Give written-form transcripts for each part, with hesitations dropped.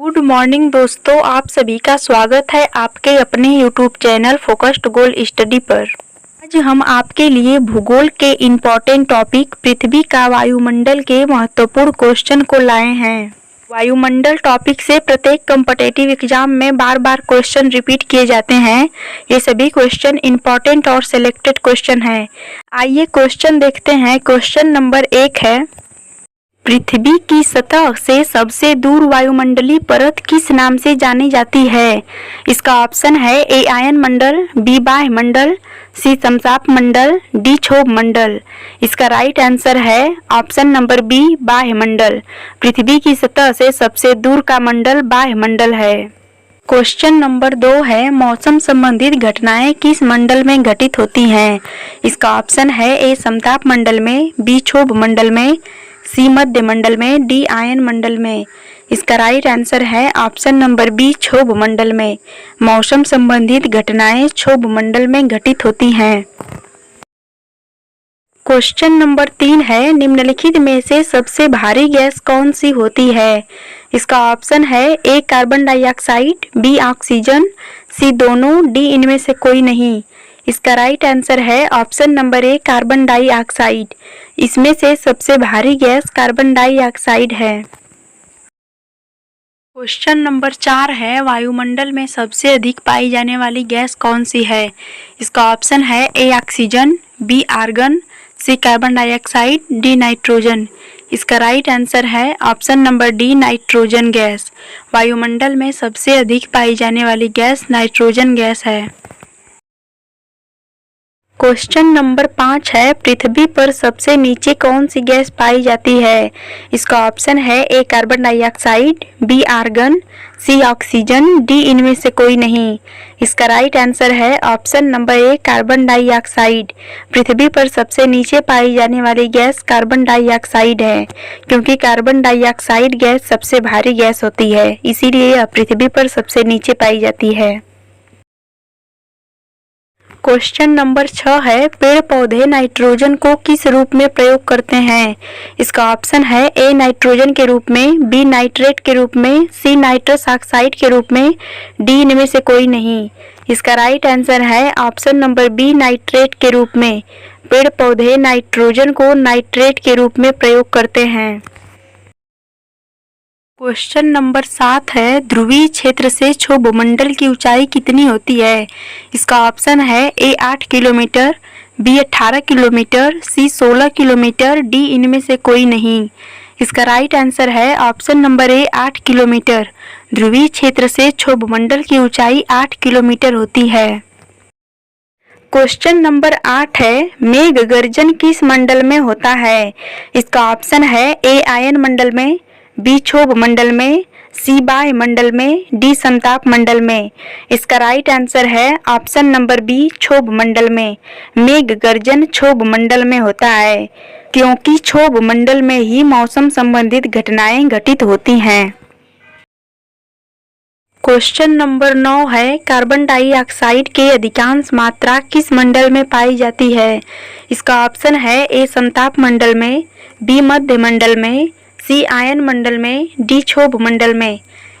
Good morning दोस्तों, आप सभी का स्वागत है आपके अपने यूट्यूब चैनल फोकस्ड गोल स्टडी पर। आज हम आपके लिए भूगोल के इम्पोर्टेंट टॉपिक पृथ्वी का वायुमंडल के महत्वपूर्ण क्वेश्चन को लाए हैं। वायुमंडल टॉपिक से प्रत्येक कॉम्पिटिटिव एग्जाम में बार बार क्वेश्चन रिपीट किए जाते हैं। ये सभी क्वेश्चन इम्पोर्टेंट और सिलेक्टेड क्वेश्चन हैं। आइए क्वेश्चन देखते हैं। क्वेश्चन नंबर 1 है, पृथ्वी की सतह से सबसे दूर वायुमंडलीय परत किस नाम से जानी जाती है? इसका ऑप्शन है ए आयन मंडल, बी बाह्य मंडल, सी समताप मंडल, डी क्षोभ मंडल। इसका राइट आंसर है ऑप्शन नंबर बी बाह्य मंडल। पृथ्वी की सतह से सबसे दूर का मंडल बाह्य मंडल है। क्वेश्चन नंबर 2 है, मौसम संबंधित घटनाएं किस मंडल में घटित होती हैं? इसका ऑप्शन है ए समताप मंडल में, बी क्षोभ मंडल में, सी मध्य मंडल में, डी आयन मंडल में। इसका राइट आंसर है ऑप्शन नंबर बी क्षोभ मंडल में। मौसम संबंधित घटनाएं क्षोभ मंडल में घटित होती हैं। क्वेश्चन नंबर 3 है, निम्नलिखित में से सबसे भारी गैस कौन सी होती है? इसका ऑप्शन है A carbon dioxide, B oxygen, सी दोनों, डी इनमें से कोई नहीं। इसका राइट आंसर है option number A carbon dioxide. इसमें से सबसे भारी गैस कार्बन डाइऑक्साइड है। क्वेश्चन नंबर 4 है, वायुमंडल में सबसे अधिक पाई जाने वाली गैस कौन सी है? इसका ऑप्शन है A oxygen, B argon, C carbon dioxide, D nitrogen. इसका राइट आंसर है option number D nitrogen gas. वायुमंडल में सबसे अधिक पाई जाने वाली गैस नाइट्रोजन गैस है। क्वेश्चन नंबर 5 है, पृथ्वी पर सबसे नीचे कौन सी गैस पाई जाती है? इसका ऑप्शन है A carbon dioxide, B argon, C oxygen, D इनमें से कोई नहीं। इसका राइट आंसर है option number A carbon dioxide. पृथ्वी पर सबसे नीचे पाई जाने वाली गैस कार्बन डाइऑक्साइड है, क्योंकि कार्बन डाइऑक्साइड गैस सबसे भारी गैस होती है, इसीलिए यह पृथ्वी पर सबसे नीचे पाई जाती है। क्वेश्चन नंबर 6 है, पेड़ पौधे नाइट्रोजन को किस रूप में प्रयोग करते हैं? इसका ऑप्शन है ए नाइट्रोजन के रूप में, बी नाइट्रेट के रूप में, सी नाइट्रस ऑक्साइड के रूप में, डी इनमें से कोई नहीं। इसका राइट आंसर है ऑप्शन नंबर बी नाइट्रेट के रूप में। पेड़ पौधे नाइट्रोजन को नाइट्रेट के रूप में प्रयोग करते हैं। क्वेश्चन नंबर 7 है, ध्रुवीय क्षेत्र से क्षोभमंडल की ऊंचाई कितनी होती है? इसका ऑप्शन है ए 8 किलोमीटर, बी 18 किलोमीटर, सी 16 किलोमीटर, डी इनमें से कोई नहीं। इसका राइट आंसर है ऑप्शन नंबर ए 8 किलोमीटर। ध्रुवीय क्षेत्र से क्षोभमंडल की ऊंचाई 8 किलोमीटर होती है। क्वेश्चन नंबर 8 है, मेघ गर्जन किस मंडल में होता है? इसका ऑप्शन है ए आयन मंडल में, बी क्षोभ मंडल में, सी बाह्य मंडल में, डी समताप मंडल में। इसका राइट आंसर है ऑप्शन नंबर बी क्षोभ मंडल में। मेघ गर्जन क्षोभ मंडल में होता है, क्योंकि क्षोभ मंडल में ही मौसम संबंधित घटनाएं घटित होती हैं। क्वेश्चन नंबर 9 है, कार्बन डाइऑक्साइड के अधिकांश मात्रा किस मंडल में पाई जाती है? इसका ऑप्शन है ए समताप मंडल में, बी मध्य मंडल में, सी आयन मंडल में, डी क्षोभ मंडल में।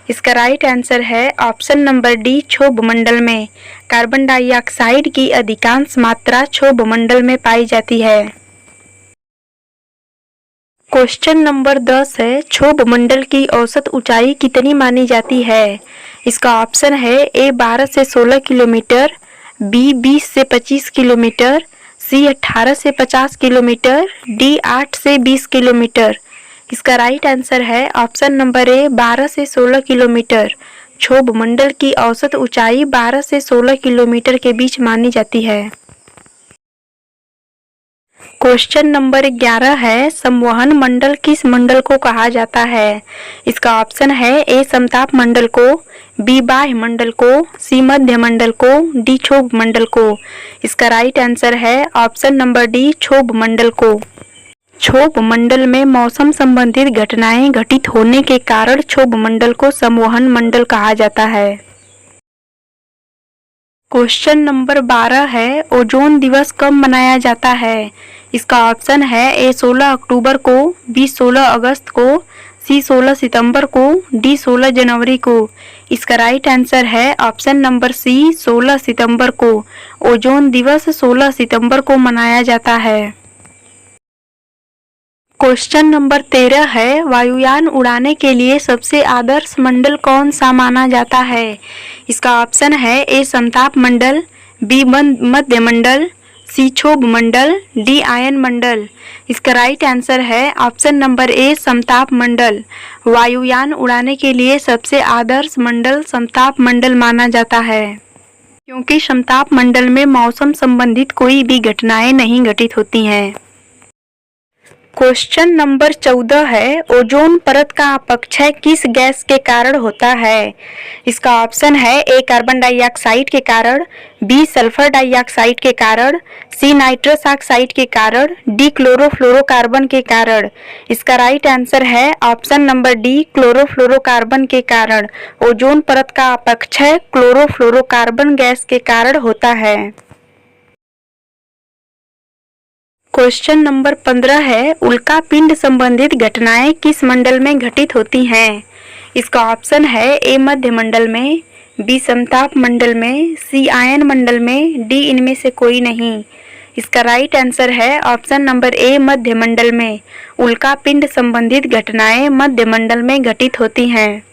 इसका राइट आंसर है ऑप्शन नंबर डी क्षोभ मंडल में। कार्बन डाइऑक्साइड की अधिकांश मात्रा क्षोभ मंडल में पाई जाती है। क्वेश्चन नंबर 10 है, क्षोभ मंडल की औसत ऊंचाई कितनी मानी जाती है? इसका ऑप्शन है ए 12 से 16 किलोमीटर, बी 20 से 25 किलोमीटर, सी 18 से 50 किलोमीटर, डी 8 से 20 किलोमीटर। इसका राइट आंसर है ऑप्शन नंबर ए 12 से 16 किलोमीटर। क्षोभ मंडल की औसत ऊंचाई 12 से 16 किलोमीटर के बीच मानी जाती है। क्वेश्चन नंबर 11 है, संवहन मंडल किस मंडल को कहा जाता है? इसका ऑप्शन है ए समताप मंडल को, बी बाह्य मंडल को, सी मध्य मंडल को, डी क्षोभ मंडल को। इसका राइट आंसर है ऑप्शन नंबर डी क्षोभ मंडल को। क्षोभ मंडल में मौसम संबंधित घटनाएं घटित होने के कारण क्षोभ मंडल को संवहन मंडल कहा जाता है। क्वेश्चन नंबर 12 है, ओजोन दिवस कब मनाया जाता है? इसका ऑप्शन है ए 16 अक्टूबर को, बी 16 अगस्त को, सी 16 सितंबर को, डी 16 जनवरी को। इसका राइट आंसर है ऑप्शन नंबर सी 16 सितंबर को। ओजोन दिवस 16 सितंबर को मनाया जाता है। क्वेश्चन नंबर 13 है, वायुयान उड़ाने के लिए सबसे आदर्श मंडल कौन सा माना जाता है? इसका ऑप्शन है ए समताप मंडल, बी मध्य मंडल, सी क्षोभ मंडल, डी आयन मंडल। इसका राइट आंसर है ऑप्शन नंबर ए समताप मंडल। वायुयान उड़ाने के लिए सबसे आदर्श मंडल समताप मंडल माना जाता है, क्योंकि समताप मंडल में मौसम संबंधित कोई भी घटनाएं नहीं घटित होती हैं। क्वेश्चन नंबर 14 है, ओजोन परत का अपक्षय किस गैस के कारण होता है? इसका ऑप्शन है ए कार्बन डाइऑक्साइड के कारण, बी सल्फर डाइऑक्साइड के कारण, सी नाइट्रस ऑक्साइड के कारण, डी क्लोरोफ्लोरोकार्बन के कारण। इसका राइट आंसर है ऑप्शन नंबर डी क्लोरोफ्लोरोकार्बन के कारण। ओजोन परत का अपक्षय क्लोरोफ्लोरोकार्बन गैस के कारण होता है। क्वेश्चन नंबर 15 है, उल्का पिंड संबंधित घटनाएं किस मंडल में घटित होती हैं? इसका ऑप्शन है ए मध्य मंडल में, बी समताप मंडल में, सी आयन मंडल में, डी इनमें से कोई नहीं। इसका राइट आंसर है ऑप्शन नंबर ए मध्य मंडल में। उल्का पिंड संबंधित घटनाएं मध्य मंडल में घटित होती हैं।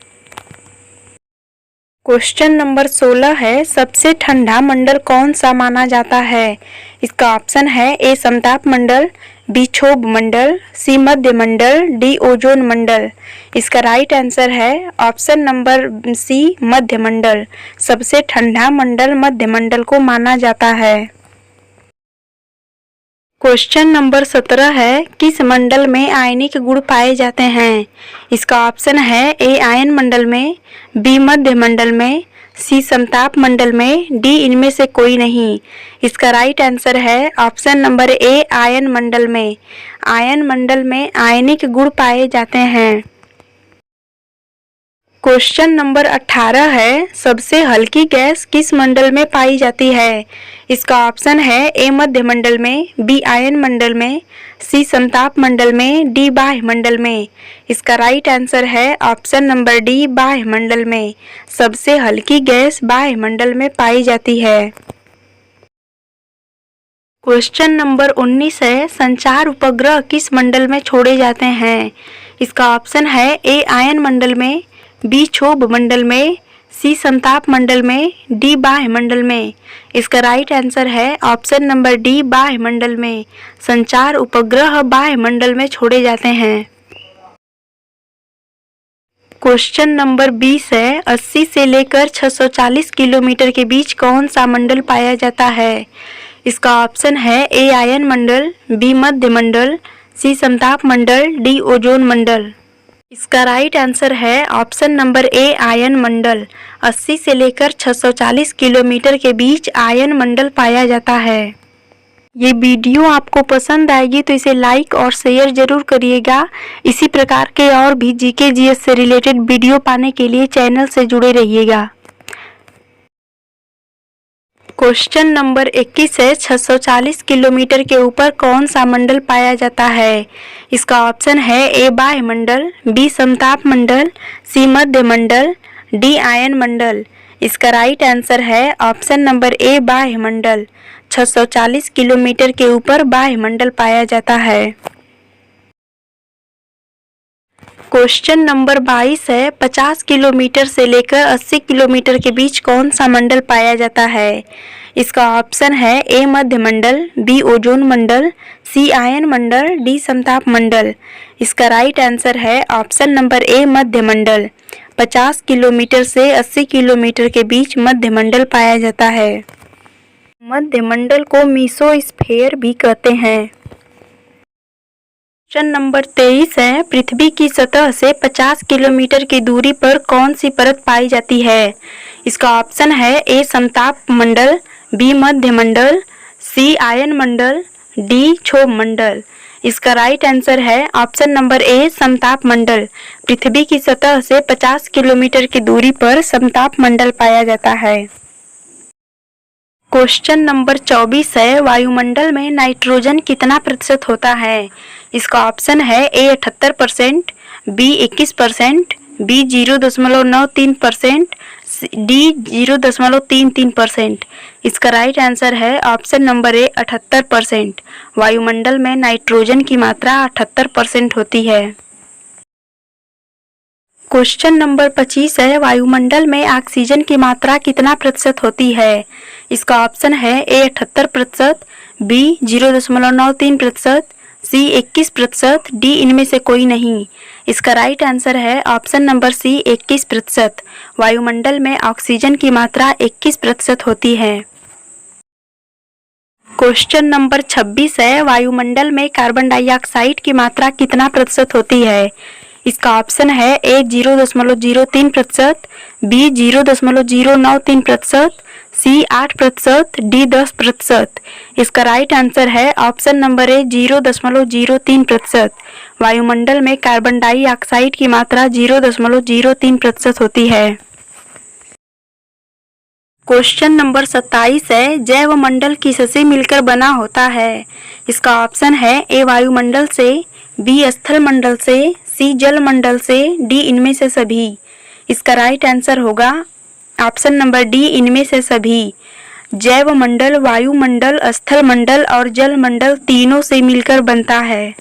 क्वेश्चन नंबर 16 है, सबसे ठंडा मंडल कौन सा माना जाता है? इसका ऑप्शन है ए समताप मंडल, बी क्षोभ मंडल, सी मध्य मंडल, डी ओजोन मंडल। इसका राइट आंसर है ऑप्शन नंबर सी मध्य मंडल। सबसे ठंडा मंडल मध्य मंडल को माना जाता है। क्वेश्चन नंबर 17 है, किस मंडल में आयनिक गुण पाए जाते हैं? इसका ऑप्शन है ए आयन मंडल में, बी मध्य मंडल में, सी समताप मंडल में, डी इनमें से कोई नहीं। इसका राइट आंसर है ऑप्शन नंबर ए आयन मंडल में। आयन मंडल में आयनिक गुण पाए जाते हैं। क्वेश्चन नंबर 18 है, सबसे हल्की गैस किस मंडल में पाई जाती है? इसका ऑप्शन है ए मध्य मंडल में, बी आयन मंडल में, सी समताप मंडल में, डी बाह्य मंडल में। इसका राइट आंसर है ऑप्शन नंबर डी बाह्य मंडल में। सबसे हल्की गैस बाह्य मंडल में पाई जाती है। क्वेश्चन नंबर 19 है, संचार उपग्रह किस मंडल में छोड़े जाते हैं? इसका ऑप्शन है ए आयन मंडल में, बी क्षोभ मंडल में, सी समताप मंडल में, डी बाह्य मंडल में। इसका राइट आंसर है ऑप्शन नंबर डी बाह्य मंडल में। संचार उपग्रह बाह्य मंडल में छोड़े जाते हैं। क्वेश्चन नंबर 20 है, 80 से लेकर 640 किलोमीटर के बीच कौन सा मंडल पाया जाता है? इसका ऑप्शन है ए आयन मंडल, बी मध्य मंडल, सी समताप मंडल, डी ओजोन मंडल। इसका राइट आंसर है ऑप्शन नंबर ए आयन मंडल। 80 से लेकर 640 किलोमीटर के बीच आयन मंडल पाया जाता है। ये वीडियो आपको पसंद आएगी तो इसे लाइक और शेयर जरूर करिएगा। इसी प्रकार के और भी जीके जीएस से रिलेटेड वीडियो पाने के लिए चैनल से जुड़े रहिएगा। क्वेश्चन नंबर 21 है, 640 किलोमीटर के ऊपर कौन सा मंडल पाया जाता है? इसका ऑप्शन है ए बाह्य मंडल, बी समताप मंडल, सी मध्य मंडल, डी आयन मंडल। इसका राइट आंसर है ऑप्शन नंबर ए बाह्य मंडल। 640 किलोमीटर के ऊपर बाह्य मंडल पाया जाता है। क्वेश्चन नंबर 22 है, 50 किलोमीटर से लेकर 80 किलोमीटर के बीच कौन सा मंडल पाया जाता है? इसका ऑप्शन है ए मध्य मंडल, बी ओजोन मंडल, सी आयन मंडल, डी समताप मंडल। इसका राइट आंसर है ऑप्शन नंबर ए मध्य मंडल। 50 किलोमीटर से 80 किलोमीटर के बीच मध्य मंडल पाया जाता है। मध्य मंडल को मीसोस्फीयर भी कहते हैं। क्वेश्चन नंबर 23 है, पृथ्वी की सतह से 50 किलोमीटर की दूरी पर कौन सी परत पाई जाती है? इसका ऑप्शन है ए समताप मंडल, बी मध्य मंडल, सी आयन मंडल, डी क्षोभ मंडल। इसका राइट आंसर है ऑप्शन नंबर ए समताप मंडल। पृथ्वी की सतह से 50 किलोमीटर की दूरी पर समताप मंडल पाया जाता है। क्वेश्चन नंबर 24 है, वायुमंडल में नाइट्रोजन कितना प्रतिशत होता है? इसका ऑप्शन है ए 78%, बी 21%, बी 0.93%, डी 0.33%। इसका राइट आंसर है ऑप्शन नंबर ए 78%। वायुमंडल में नाइट्रोजन की मात्रा 78% होती है। क्वेश्चन नंबर 25 है, वायुमंडल में ऑक्सीजन की मात्रा कितना प्रतिशत होती है? इसका ऑप्शन है ए 78%, बी 0.93%, सी 21%, डी इनमें से कोई नहीं। इसका राइट आंसर है ऑप्शन नंबर सी 21%। वायुमंडल में ऑक्सीजन की मात्रा 21% होती है। क्वेश्चन नंबर 26 है, वायुमंडल में कार्बन डाइऑक्साइड की मात्रा कितना प्रतिशत होती है? इसका ऑप्शन है ए 0.03%, बी 0.093%, सी 8%, डी 10%। इसका राइट आंसर है ऑप्शन नंबर ए 0.03%। वायुमंडल में कार्बन डाइऑक्साइड की मात्रा 0.03% होती है। क्वेश्चन नंबर 27 है, जैवमंडल किससे मिलकर बना होता है? इसका ऑप्शन है ए वायुमंडल से, बी स्थल मंडल से, सी जल मंडल से, डी इनमें से सभी। इसका राइट आंसर होगा ऑप्शन नंबर डी इनमें से सभी। जैवमंडल वायुमंडल, स्थल मंडल और जल मंडल तीनों से मिलकर बनता है।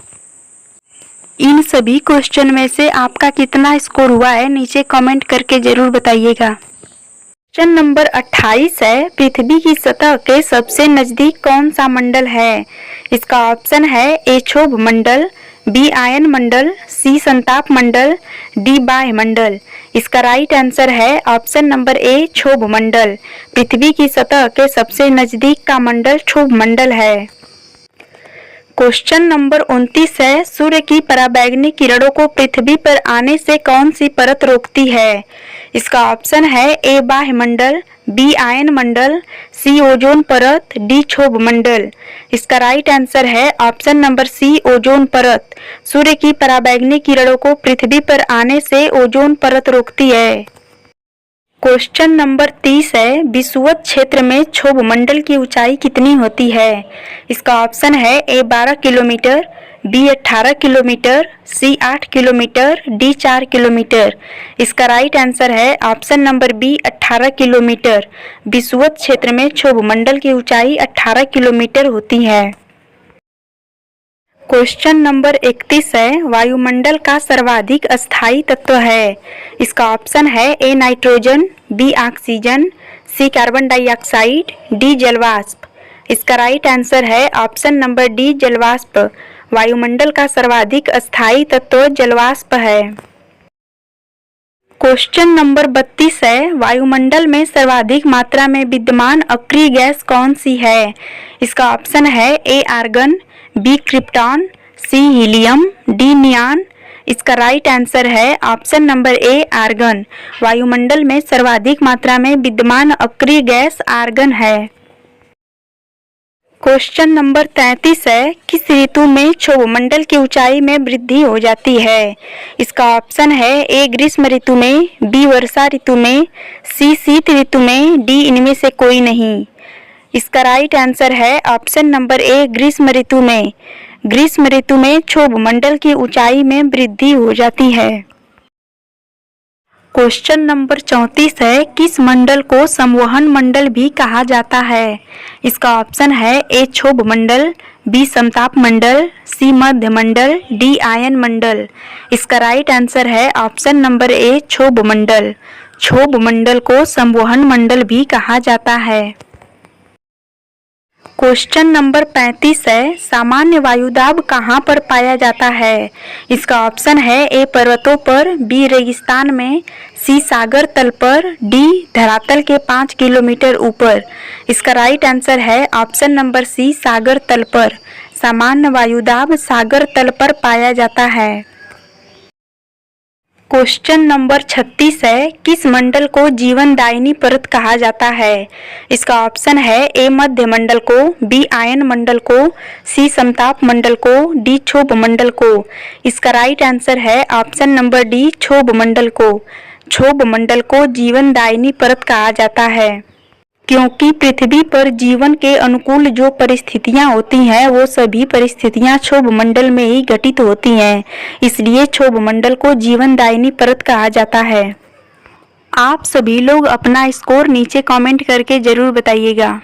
इन सभी क्वेश्चन में से आपका कितना स्कोर हुआ है नीचे कमेंट करके जरूर बताइएगा। क्वेश्चन नंबर 28 है, पृथ्वी की सतह के सबसे नजदीक कौन सा मंडल है? इसका ऑप्शन है ए क्षोभ मंडल, बी आयन मंडल, सी संताप मंडल, डी बाह्य मंडल। इसका राइट आंसर है ऑप्शन नंबर ए क्षोभ मंडल। पृथ्वी की सतह के सबसे नजदीक का मंडल क्षोभ मंडल है। क्वेश्चन नंबर 29 है, सूर्य की पराबैंगनी किरणों को पृथ्वी पर आने से कौन सी परत रोकती है? इसका ऑप्शन है ए बाह्य मंडल, बी आयन मंडल, सी ओजोन परत, डी क्षोभ मंडल। इसका राइट आंसर है ऑप्शन नंबर सी ओजोन परत। सूर्य की पराबैंगनी किरणों को पृथ्वी पर आने से ओजोन परत रोकती है। क्वेश्चन नंबर 30 है, विषुवत क्षेत्र में क्षोभ मंडल की ऊंचाई कितनी होती है? इसका ऑप्शन है ए 12 किलोमीटर, बी 18 किलोमीटर, सी 8 किलोमीटर, डी 4 किलोमीटर। इसका राइट आंसर है ऑप्शन नंबर बी 18 किलोमीटर। विषुवत क्षेत्र में क्षोभ मंडल की ऊंचाई 18 किलोमीटर होती है। क्वेश्चन नंबर 31 है, वायुमंडल का सर्वाधिक अस्थायी तत्व है? इसका ऑप्शन है A nitrogen, B oxygen, C carbon dioxide, D जलवाष्प। इसका राइट आंसर है ऑप्शन नंबर डी जलवाष्प। वायुमंडल का सर्वाधिक अस्थायी तत्व जलवाष्प है। क्वेश्चन नंबर 32 है, वायुमंडल में सर्वाधिक मात्रा में विद्यमान अक्रिय गैस कौन सी है? इसका ऑप्शन है ए आर्गन, बी क्रिप्टॉन, सी हीलियम, डी नियान। इसका राइट आंसर है ऑप्शन नंबर ए आर्गन। वायुमंडल में सर्वाधिक मात्रा में विद्यमान अक्रिय गैस आर्गन है। क्वेश्चन नंबर 33 है, किस ऋतु में क्षोभमंडल की ऊंचाई में वृद्धि हो जाती है? इसका ऑप्शन है ए ग्रीष्म ऋतु में, बी वर्षा ऋतु में, सी शीत ऋतु में, डी इनमें से कोई नहीं। इसका राइट आंसर है ऑप्शन नंबर ए ग्रीष्म ऋतु में। ग्रीष्म ऋतु में क्षोभमंडल की ऊंचाई में वृद्धि हो जाती है। क्वेश्चन नंबर 34 है, किस मंडल को संवहन मंडल भी कहा जाता है? इसका ऑप्शन है ए क्षोभ मंडल, बी समताप मंडल, सी मध्य मंडल, डी आयन मंडल। इसका राइट आंसर है ऑप्शन नंबर ए क्षोभ मंडल। क्षोभ मंडल को संवहन मंडल भी कहा जाता है। क्वेश्चन नंबर 35 है, सामान्य वायुदाब कहाँ पर पाया जाता है? इसका ऑप्शन है ए पर्वतों पर, बी रेगिस्तान में, सी सागर तल पर, डी धरातल के 5 किलोमीटर ऊपर। इसका राइट आंसर है ऑप्शन नंबर सी सागर तल पर। सामान्य वायुदाब सागर तल पर पाया जाता है। क्वेश्चन नंबर 36 है, किस मंडल को जीवनदायिनी परत कहा जाता है? इसका ऑप्शन है ए मध्य मंडल को, बी आयन मंडल को, सी समताप मंडल को, डी क्षोभ मंडल को। इसका राइट आंसर है ऑप्शन नंबर डी क्षोभ मंडल को। क्षोभ मंडल को जीवनदायिनी परत कहा जाता है। क्योंकि पृथ्वी पर जीवन के अनुकूल जो परिस्थितियां होती हैं वो सभी परिस्थितियां क्षोभ मंडल में ही घटित होती हैं। इसलिए क्षोभ मंडल को जीवनदायिनी परत कहा जाता है। आप सभी लोग अपना स्कोर नीचे कमेंट करके जरूर बताइएगा।